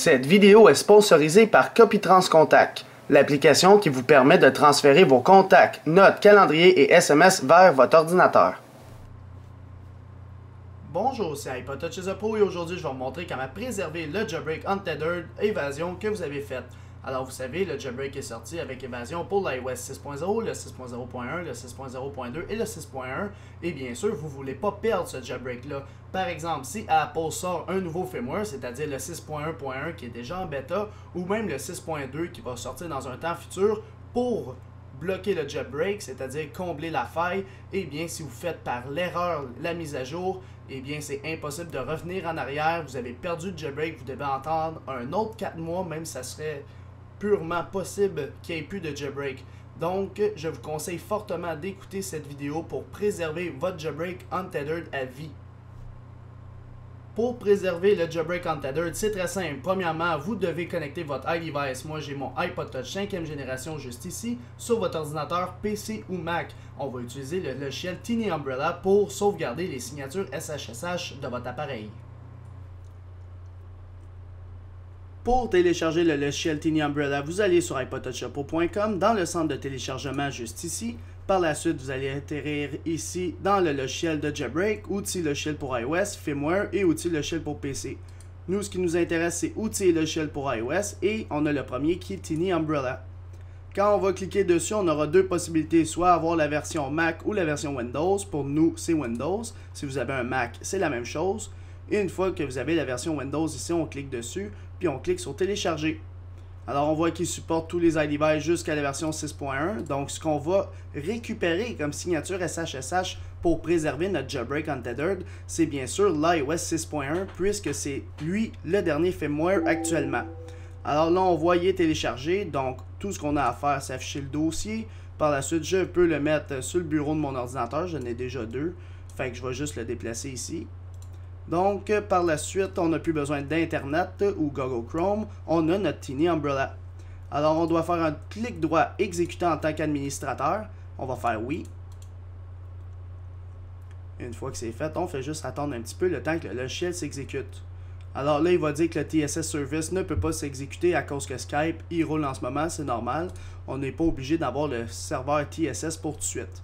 Cette vidéo est sponsorisée par Copytrans Contact, l'application qui vous permet de transférer vos contacts, notes, calendriers et SMS vers votre ordinateur. Bonjour, c'est iPodTouch Pro et aujourd'hui je vais vous montrer comment préserver le jailbreak Untethered Évasion que vous avez fait. Alors vous savez, le jailbreak est sorti avec Évasion pour l'iOS 6.0, le 6.0.1, le 6.0.2 et le 6.1. Et bien sûr, vous ne voulez pas perdre ce jailbreak-là. Par exemple, si Apple sort un nouveau firmware, c'est-à-dire le 6.1.1 qui est déjà en bêta, ou même le 6.2 qui va sortir dans un temps futur pour bloquer le jailbreak, c'est-à-dire combler la faille, et bien si vous faites par l'erreur la mise à jour, et bien c'est impossible de revenir en arrière, vous avez perdu le jailbreak, vous devez attendre un autre 4 mois, même ça serait purement possible qu'il n'y ait plus de jailbreak. Donc, je vous conseille fortement d'écouter cette vidéo pour préserver votre jailbreak Untethered à vie. Pour préserver le jailbreak Untethered, c'est très simple. Premièrement, vous devez connecter votre iDevice. Moi, j'ai mon iPodTouch 5e génération juste ici, sur votre ordinateur PC ou Mac. On va utiliser le logiciel Tiny Umbrella pour sauvegarder les signatures SSH de votre appareil. Pour télécharger le logiciel Tiny Umbrella, vous allez sur iPodTouchPro.com dans le centre de téléchargement juste ici. Par la suite, vous allez atterrir ici dans le logiciel de jailbreak, outils logiciel pour iOS, firmware et outils logiciel pour PC. Nous, ce qui nous intéresse, c'est outils et logiciel pour iOS et on a le premier qui est Tiny Umbrella. Quand on va cliquer dessus, on aura deux possibilités, soit avoir la version Mac ou la version Windows. Pour nous, c'est Windows. Si vous avez un Mac, c'est la même chose. Et une fois que vous avez la version Windows ici, on clique dessus, puis on clique sur télécharger. Alors on voit qu'il supporte tous les iDevices jusqu'à la version 6.1. Donc ce qu'on va récupérer comme signature SSH pour préserver notre jailbreak Untethered, c'est bien sûr l'iOS 6.1 puisque c'est lui le dernier firmware actuellement. Alors là on voit il est téléchargé, donc tout ce qu'on a à faire c'est afficher le dossier. Par la suite je peux le mettre sur le bureau de mon ordinateur, j'en ai déjà deux, fait que je vais juste le déplacer ici. Donc, par la suite, on n'a plus besoin d'Internet ou Google Chrome. On a notre Tiny Umbrella. Alors, on doit faire un clic droit exécuter en tant qu'administrateur. On va faire oui. Une fois que c'est fait, on fait juste attendre un petit peu le temps que le logiciel s'exécute. Alors là, il va dire que le TSS Service ne peut pas s'exécuter à cause que Skype, il roule en ce moment, c'est normal. On n'est pas obligé d'avoir le serveur TSS pour tout de suite.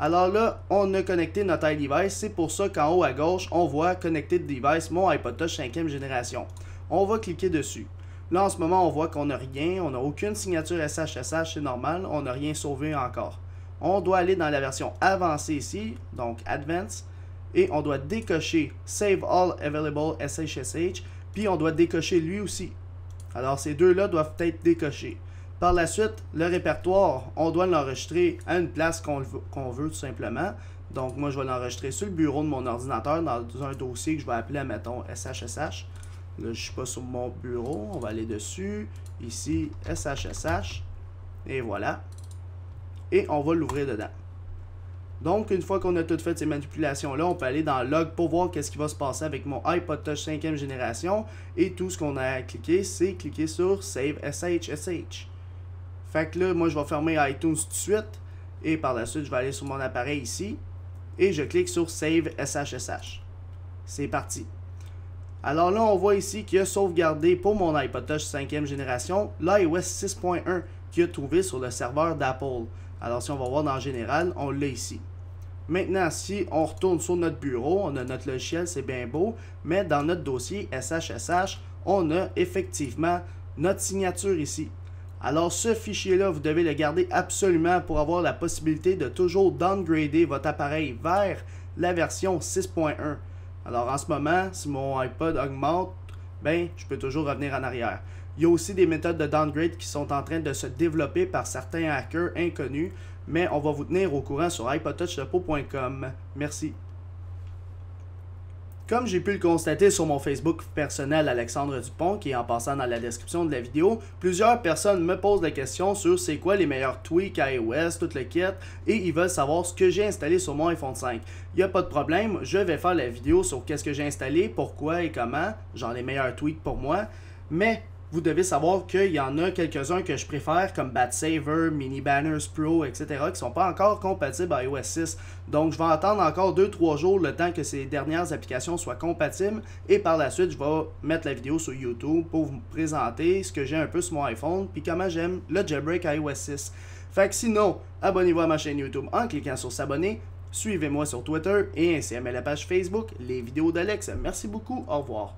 Alors là, on a connecté notre iDevice, c'est pour ça qu'en haut à gauche, on voit Connected Device, mon iPodTouch 5e génération. On va cliquer dessus. Là, en ce moment, on voit qu'on n'a rien, on n'a aucune signature SSH, c'est normal, on n'a rien sauvé encore. On doit aller dans la version avancée ici, donc Advanced, et on doit décocher Save All Available SSH, puis on doit décocher lui aussi. Alors, ces deux-là doivent être décochés. Par la suite, le répertoire, on doit l'enregistrer à une place qu'on veut tout simplement. Donc moi, je vais l'enregistrer sur le bureau de mon ordinateur dans un dossier que je vais appeler, mettons, SHSH. Là, je ne suis pas sur mon bureau. On va aller dessus. Ici, SHSH. Et voilà. Et on va l'ouvrir dedans. Donc, une fois qu'on a tout fait ces manipulations-là, on peut aller dans Log pour voir qu'est-ce qui va se passer avec mon iPodTouch 5e génération. Et tout ce qu'on a à cliquer, c'est cliquer sur Save SHSH. Fait que là, moi, je vais fermer iTunes tout de suite. Et par la suite, je vais aller sur mon appareil ici. Et je clique sur Save SSH. C'est parti. Alors là, on voit ici qu'il a sauvegardé pour mon iPodTouch 5e génération l'iOS 6.1 qu'il a trouvé sur le serveur d'Apple. Alors si on va voir dans Général, on l'a ici. Maintenant, si on retourne sur notre bureau, on a notre logiciel, c'est bien beau. Mais dans notre dossier SSH, on a effectivement notre signature ici. Alors ce fichier-là, vous devez le garder absolument pour avoir la possibilité de toujours downgrader votre appareil vers la version 6.1. Alors en ce moment, si mon iPod augmente, ben je peux toujours revenir en arrière. Il y a aussi des méthodes de downgrade qui sont en train de se développer par certains hackers inconnus, mais on va vous tenir au courant sur iPodTouchPro.com. Merci. Comme j'ai pu le constater sur mon Facebook personnel Alexandre Dupont, qui est en passant dans la description de la vidéo, plusieurs personnes me posent la question sur c'est quoi les meilleurs tweaks à iOS, tout le kit, et ils veulent savoir ce que j'ai installé sur mon iPhone 5. Il n'y a pas de problème, je vais faire la vidéo sur qu'est-ce que j'ai installé, pourquoi et comment, genre les meilleurs tweaks pour moi, mais vous devez savoir qu'il y en a quelques-uns que je préfère, comme BatSaver, Mini Banners Pro, etc., qui ne sont pas encore compatibles à iOS 6. Donc, je vais attendre encore 2-3 jours le temps que ces dernières applications soient compatibles. Et par la suite, je vais mettre la vidéo sur YouTube pour vous présenter ce que j'ai un peu sur mon iPhone, puis comment j'aime le jailbreak à iOS 6. Fait que sinon, abonnez-vous à ma chaîne YouTube en cliquant sur s'abonner. Suivez-moi sur Twitter et ainsi aimez la page Facebook, les vidéos d'Alex. Merci beaucoup, au revoir.